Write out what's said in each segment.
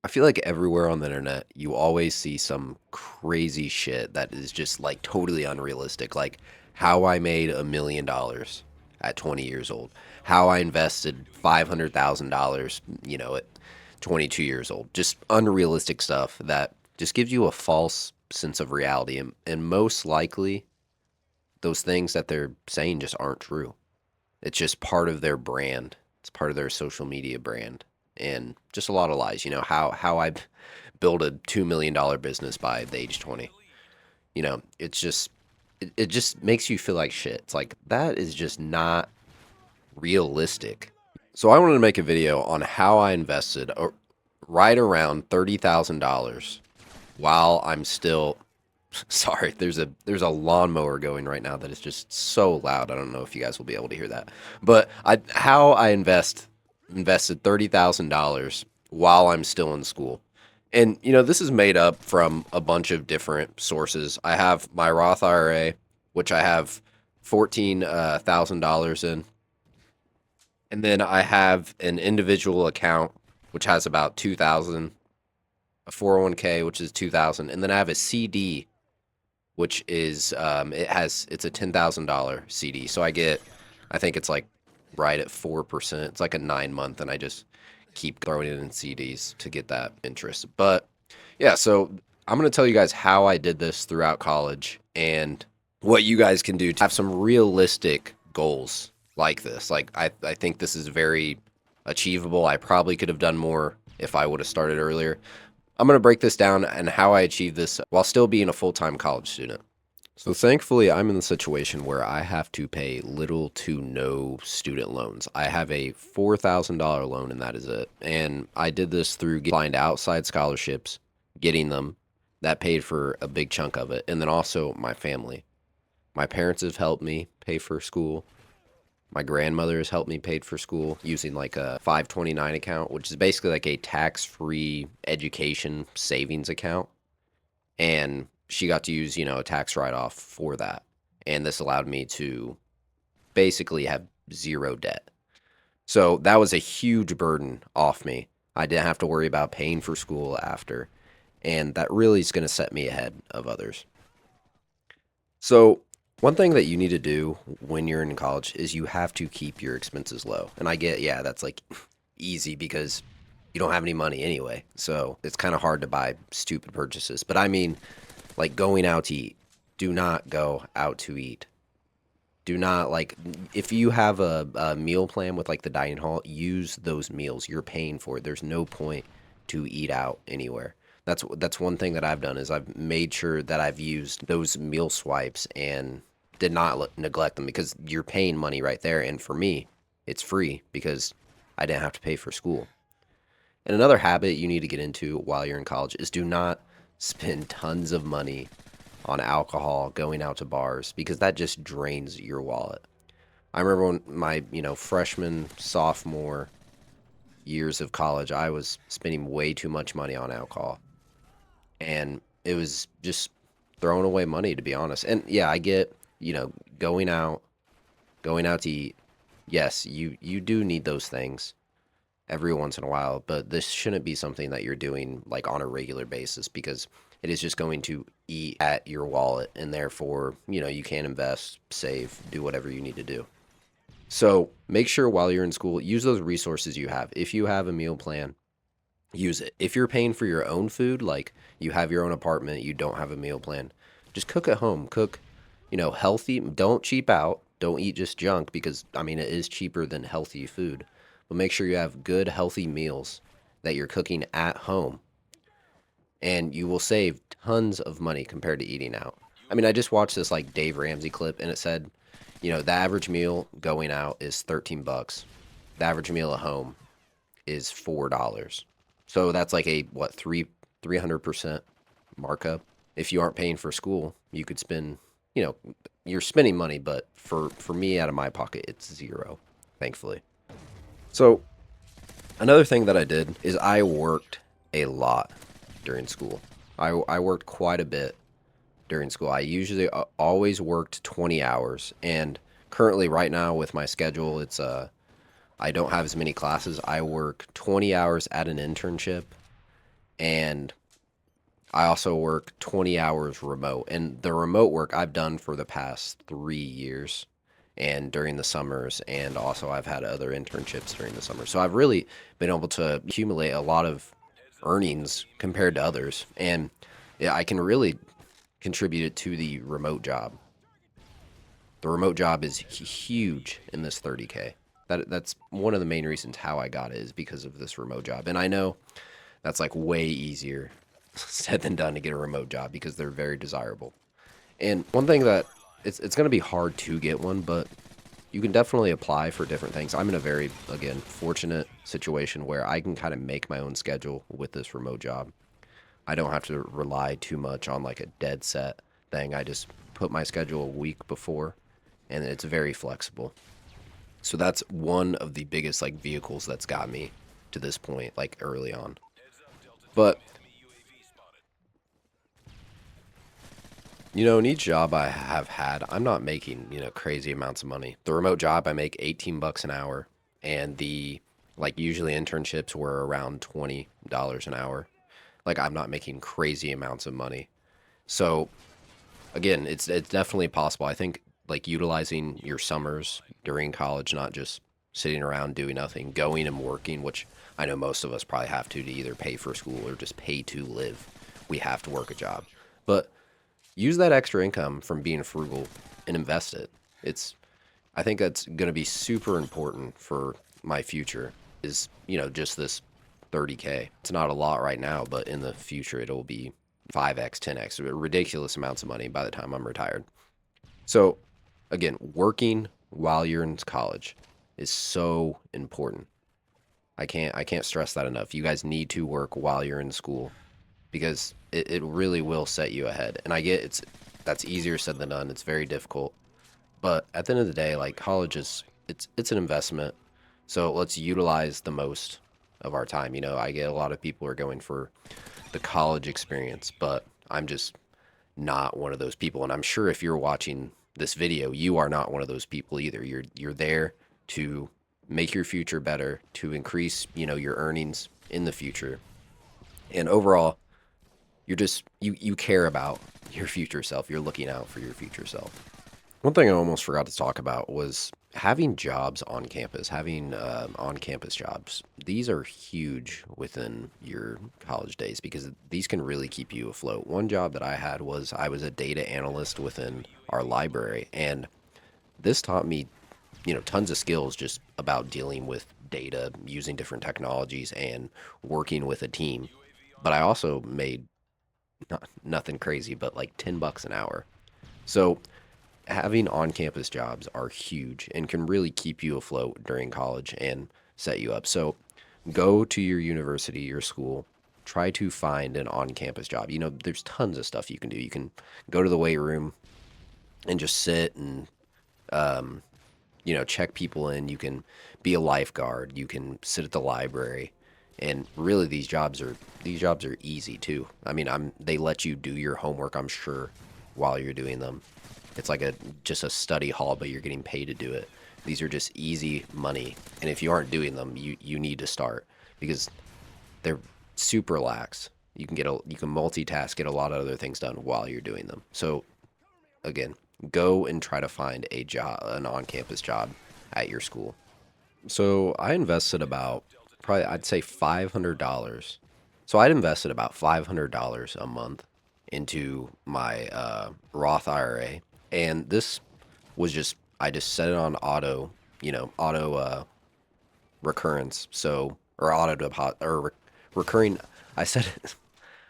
I feel like everywhere on the internet, you always see some crazy shit that is just like totally unrealistic. Like how I made $1 million at 20 years old, how I invested $500,000, at 22 years old. Just unrealistic stuff that just gives you a false sense of reality. And most likely, those things that they're saying just aren't true. It's just part of their brand. It's part of their social media brand, and just a lot of lies. How I build a $2 million business by the age 20. It's just it just makes you feel like shit. It's like that is just not realistic. So I wanted to make a video on how I invested right around $30,000 while I'm still sorry, there's a lawnmower going right now that is just so loud. I don't know if you guys will be able to hear that. But how I invested $30,000 while I'm still in school. And this is made up from a bunch of different sources. I have my Roth IRA, which I have $14,000 in. And then I have an individual account which has about 2,000, a 401k which is 2,000, and then I have a CD which is it's a $10,000 CD. So I think it's like right at 4%. It's like a 9 month, and I just keep throwing it in CDs to get that interest. But yeah, so I'm gonna tell you guys how I did this throughout college and what you guys can do to have some realistic goals like this. Like I think this is very achievable. I probably could have done more if I would have started earlier. I'm going to break this down and how I achieved this while still being a full-time college student. So thankfully, I'm in the situation where I have to pay little to no student loans. I have a $4,000 loan, and that is it. And I did this through find outside scholarships, getting them. That paid for a big chunk of it. And then also my family. My parents have helped me pay for school. My grandmother has helped me pay for school using like a 529 account, which is basically like a tax-free education savings account. And she got to use, a tax write-off for that. And this allowed me to basically have zero debt. So that was a huge burden off me. I didn't have to worry about paying for school after. And that really is going to set me ahead of others. So one thing that you need to do when you're in college is you have to keep your expenses low. And I get, yeah, that's like easy because you don't have any money anyway. So it's kind of hard to buy stupid purchases. But I mean, like going out to eat. Do not go out to eat. Do not like if you have a meal plan with like the dining hall, use those meals. You're paying for it. There's no point to eat out anywhere. That's one thing that I've done is I've made sure that I've used those meal swipes and did not neglect them because you're paying money right there. And for me, it's free because I didn't have to pay for school. And another habit you need to get into while you're in college is do not spend tons of money on alcohol, going out to bars, because that just drains your wallet. I remember when my, freshman, sophomore years of college, I was spending way too much money on alcohol. And it was just throwing away money, to be honest. And yeah, I get, going out, going out to eat. Yes, you do need those things every once in a while, but this shouldn't be something that you're doing like on a regular basis because it is just going to eat at your wallet and therefore, you can invest, save, do whatever you need to do. So make sure while you're in school, use those resources you have. If you have a meal plan, use it. If you're paying for your own food, like you have your own apartment, you don't have a meal plan, just cook at home. Cook, healthy. Don't cheap out. Don't eat just junk because, I mean, it is cheaper than healthy food. But make sure you have good, healthy meals that you're cooking at home. And you will save tons of money compared to eating out. I mean, I just watched this like Dave Ramsey clip and it said, the average meal going out is 13 bucks. The average meal at home is $4. So that's like a what 300% markup. If you aren't paying for school, you could spend, you know, you're spending money, but for me out of my pocket, it's zero, thankfully. So another thing that I did is I worked a lot during school. I worked quite a bit during school. I usually always worked 20 hours, and currently right now with my schedule, it's I don't have as many classes. I work 20 hours at an internship and I also work 20 hours remote. And the remote work I've done for the past 3 years and during the summers. And also, I've had other internships during the summer. So I've really been able to accumulate a lot of earnings compared to others. And yeah, I can really contribute it to the remote job. The remote job is huge in this 30K. That's one of the main reasons how I got it is because of this remote job. And I know that's like way easier said than done to get a remote job because they're very desirable. And one thing that it's going to be hard to get one, but you can definitely apply for different things. I'm in a very, again, fortunate situation where I can kind of make my own schedule with this remote job. I don't have to rely too much on like a dead set thing. I just put my schedule a week before and it's very flexible. So that's one of the biggest like vehicles that's got me to this point, like early on. But in each job I have had, I'm not making, crazy amounts of money. The remote job I make 18 bucks an hour, and the like usually internships were around $20 an hour. Like I'm not making crazy amounts of money. So again, it's definitely possible. I think like utilizing your summers during college, not just sitting around doing nothing, going and working, which I know most of us probably have to either pay for school or just pay to live. We have to work a job. But use that extra income from being frugal and invest it. It's I think that's going to be super important for my future is, just this 30K. It's not a lot right now, but in the future it'll be 5x, 10x, ridiculous amounts of money by the time I'm retired. So, again, working while you're in college is so important. I can't stress that enough. You guys need to work while you're in school because it really will set you ahead. And I get that's easier said than done. It's very difficult. But at the end of the day, like college is it's an investment. So let's utilize the most of our time. I get a lot of people are going for the college experience, but I'm just not one of those people. And I'm sure if you're watching this video, you are not one of those people either. You're there to make your future better, to increase, your earnings in the future. And overall, you care about your future self. You're looking out for your future self. One thing I almost forgot to talk about was having jobs on campus, having on campus jobs. These are huge within your college days because these can really keep you afloat. One job that I had was I was a data analyst within our library, and this taught me, tons of skills just about dealing with data, using different technologies, and working with a team. But I also made nothing crazy, but like 10 bucks an hour. So having on-campus jobs are huge and can really keep you afloat during college and set you up. So go to your university, your school, try to find an on-campus job. There's tons of stuff you can do. You can go to the weight room and just sit and check people in. You can be a lifeguard. You can sit at the library. And really these jobs are easy too. I mean, they let you do your homework, I'm sure, while you're doing them. It's like just a study hall, but you're getting paid to do it. These are just easy money. And if you aren't doing them, you need to start because they're super lax. You can multitask, get a lot of other things done while you're doing them. So again, go and try to find a job, an on-campus job at your school. So I invested about probably I'd say $500. So I'd invested about $500 a month into my Roth IRA, and this was just I just set it on auto recurrence. So or auto deposit or recurring. I set it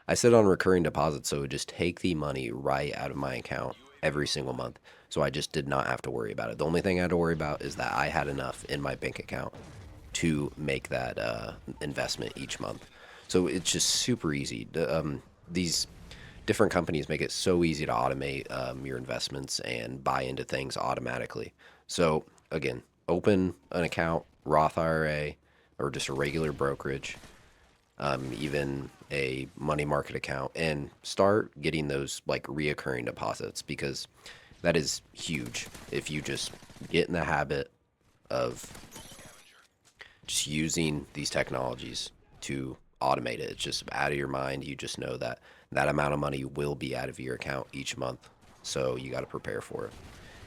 I set it on recurring deposit, so it would just take the money right out of my account every single month. So I just did not have to worry about it. The only thing I had to worry about is that I had enough in my bank account to make that investment each month. So it's just super easy. These different companies make it so easy to automate your investments and buy into things automatically. So again, open an account, Roth IRA, or just a regular brokerage, even a money market account, and start getting those like reoccurring deposits because that is huge. If you just get in the habit of just using these technologies to automate it. It's just out of your mind. You just know that that amount of money will be out of your account each month. So you got to prepare for it.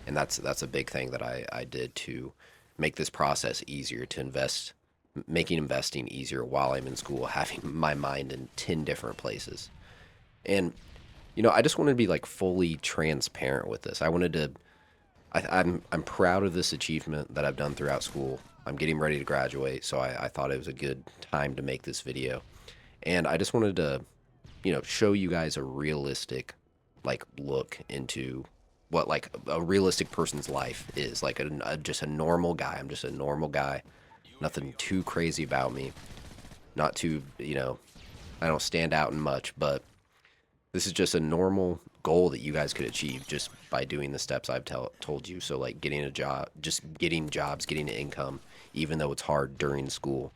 And that's a big thing that I did to make this process easier to invest, making investing easier while I'm in school, having my mind in 10 different places. And I just wanted to be like fully transparent with this. I wanted to I'm proud of this achievement that I've done throughout school. I'm getting ready to graduate, so I thought it was a good time to make this video. And I just wanted to, show you guys a realistic like look into what like a realistic person's life is. Like just a normal guy. I'm just a normal guy. Nothing too crazy about me. Not too, I don't stand out in much, but this is just a normal goal that you guys could achieve just by doing the steps I've told you. So like getting a job, just getting jobs, getting an income, even though it's hard during school,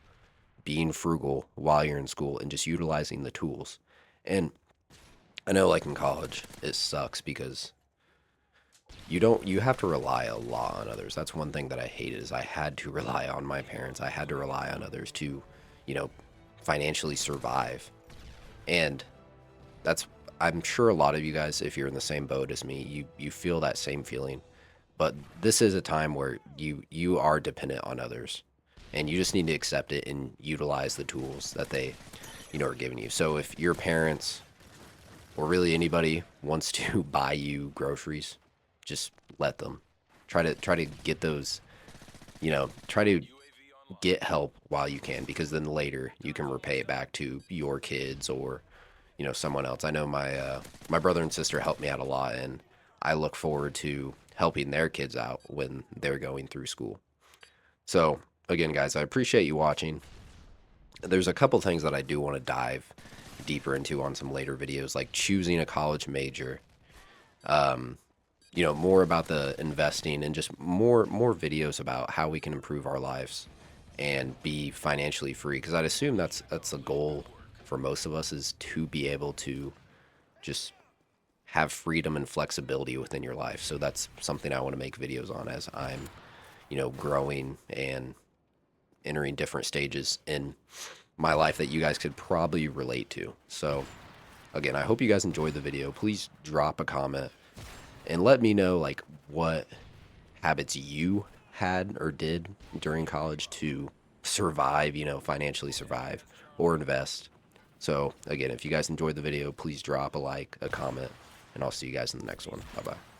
being frugal while you're in school, and just utilizing the tools. And I know like in college, it sucks because you have to rely a lot on others. That's one thing that I hated is I had to rely on my parents. I had to rely on others to, you know, financially survive. And that's I'm sure a lot of you guys, if you're in the same boat as me, you feel that same feeling. But this is a time where you are dependent on others, and you just need to accept it and utilize the tools that they, are giving you. So if your parents or really anybody wants to buy you groceries, just let them. Try to get those, try to get help while you can, because then later you can repay it back to your kids or someone else. I know my brother and sister helped me out a lot, and I look forward to helping their kids out when they're going through school. So again, guys, I appreciate you watching. There's a couple things that I do want to dive deeper into on some later videos, like choosing a college major, more about the investing, and just more videos about how we can improve our lives and be financially free, because I'd assume that's a goal for most of us, is to be able to just have freedom and flexibility within your life. So that's something I want to make videos on as I'm, growing and entering different stages in my life that you guys could probably relate to. So again, I hope you guys enjoyed the video. Please drop a comment and let me know like what habits you had or did during college to survive, financially survive or invest. So again, if you guys enjoyed the video, please drop a like, a comment, and I'll see you guys in the next one. Bye bye.